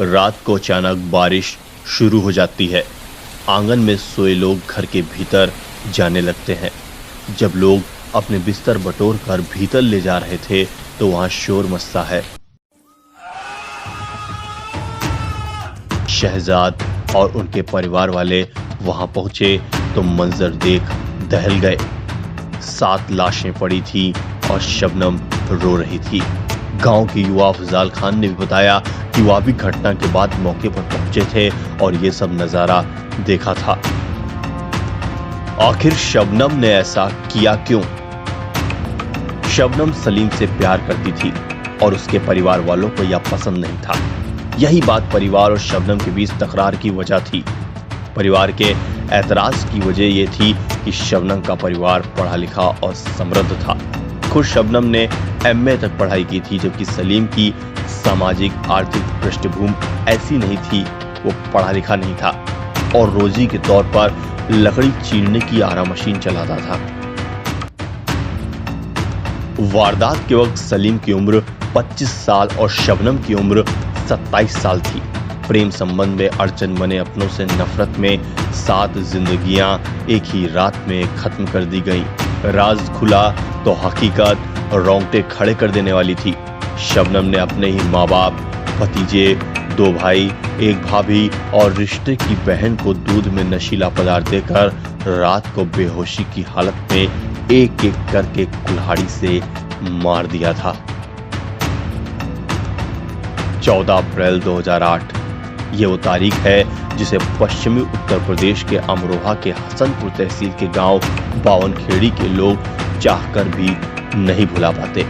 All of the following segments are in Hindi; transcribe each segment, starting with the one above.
रात को अचानक बारिश शुरू हो जाती है। आंगन में सोए लोग घर के भीतर जाने लगते हैं। जब लोग अपने बिस्तर बटोर कर भीतर ले जा रहे थे तो वहां शोर मचता है। शहजाद और उनके परिवार वाले वहां पहुंचे तो मंजर देख दहल गए। 7 लाशें पड़ी थी और शबनम रो रही थी। गांव के युवा अफजाल खान ने भी बताया कि वह भी घटना के बाद मौके पर पहुंचे थे और ये सब नजारा देखा था। आखिर शबनम ने ऐसा किया क्यों? शबनम सलीम से प्यार करती थी और उसके परिवार वालों को यह पसंद नहीं था। यही बात परिवार और शबनम के बीच तकरार की वजह थी। परिवार के ऐतराज की वजह यह थी कि शबनम का परिवार पढ़ा लिखा और समृद्ध था। खुद शबनम ने एमए तक पढ़ाई की थी, जबकि सलीम की सामाजिक आर्थिक पृष्ठभूमि ऐसी नहीं थी। वो पढ़ा लिखा नहीं था और रोजी के तौर पर लकड़ी चीरने की आरा मशीन चलाता था। वारदात के वक्त सलीम की उम्र 25 साल और शबनम की उम्र 27 साल थी। प्रेम संबंध में अड़चन बने अपनों से नफरत में 7 जिंदगियां एक ही रात में खत्म कर दी गईं। राज खुला तो हकीकत रोंगटे खड़े कर देने वाली थी। शबनम ने अपने ही माँ बाप, भतीजे, 2 भाई, 1 भाभी और रिश्ते की बहन को दूध में नशीला पदार्थ देकर रात को बेहोशी की हालत में एक एक करके कुल्हाड़ी से मार दिया था। 14 अप्रैल 2008 ये वो तारीख है जिसे पश्चिमी उत्तर प्रदेश के अमरोहा के हसनपुर तहसील के गांव बावनखेड़ी के लोग चाहकर भी नहीं भुला पाते।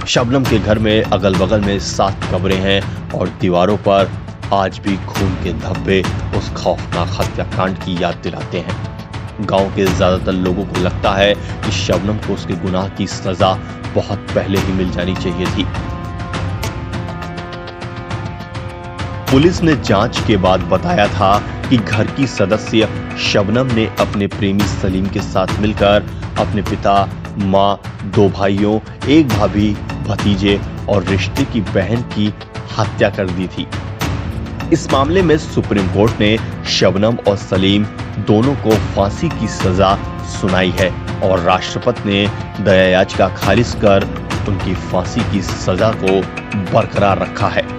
शबनम के घर में अगल बगल में 7 कब्रें हैं और दीवारों पर आज भी खून के धब्बे उस खौफनाक हत्याकांड की याद दिलाते हैं। गांव के ज्यादातर लोगों को लगता है कि शबनम को उसके गुनाह की सजा बहुत पहले ही मिल जानी चाहिए थी। पुलिस ने जांच के बाद बताया था कि घर की सदस्य शबनम ने अपने प्रेमी सलीम के साथ मिलकर अपने पिता, मां, 2 भाइयों, 1 भाभी, भतीजे और रिश्ते की बहन की हत्या कर दी थी। इस मामले में सुप्रीम कोर्ट ने शबनम और सलीम दोनों को फांसी की सजा सुनाई है और राष्ट्रपति ने दया याचिका खारिज कर उनकी फांसी की सजा को बरकरार रखा है।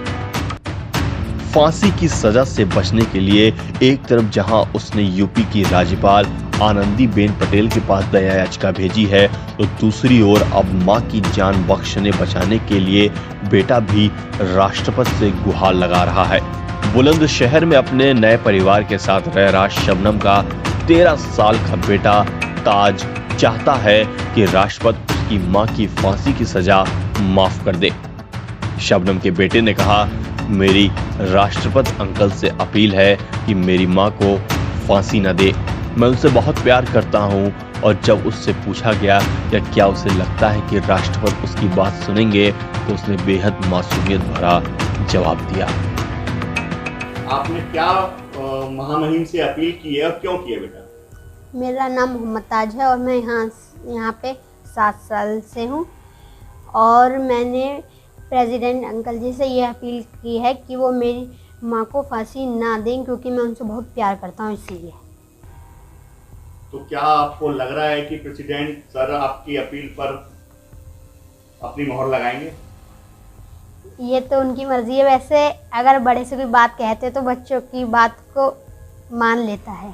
फांसी की सजा से बचने के लिए एक तरफ जहां उसने यूपी की राज्यपाल आनंदीबेन पटेल के पास दया याचिका भेजी है, तो दूसरी ओर अब मां की जान बचाने के लिए बेटा भी राष्ट्रपति से गुहार लगा रहा है। बुलंदशहर में अपने नए परिवार के साथ रह रहा शबनम का 13 साल का बेटा ताज चाहता है कि राष्ट्रपति उसकी मां की फांसी की सजा माफ कर दे। शबनम के बेटे ने कहा, मेरी राष्ट्रपति अंकल से अपील है कि मेरी मां को फांसी न दे। मैं उनसे बहुत प्यार करता हूं। और जब उससे पूछा गया या क्या उसे लगता है कि राष्ट्रपति उसकी बात सुनेंगे, तो उसने बेहद मासूमियत भरा जवाब दिया। आपने क्या महामहिम से अपील की है और क्यों की है बेटा? मेरा नाम मोहम्मद ताज है और मैं यहाँ पे 7 साल से हूँ और मैंने प्रेसिडेंट अंकल जी से ये अपील की है कि वो मेरी माँ को फांसी ना दें, क्योंकि मैं उनसे बहुत प्यार करता हूँ इसीलिए। तो क्या आपको लग रहा है कि प्रेसिडेंट सर आपकी अपील पर अपनी मोहर लगाएंगे? ये तो उनकी मर्जी है। वैसे अगर बड़े से कोई बात कहते हैं तो बच्चों की बात को मान लेता है।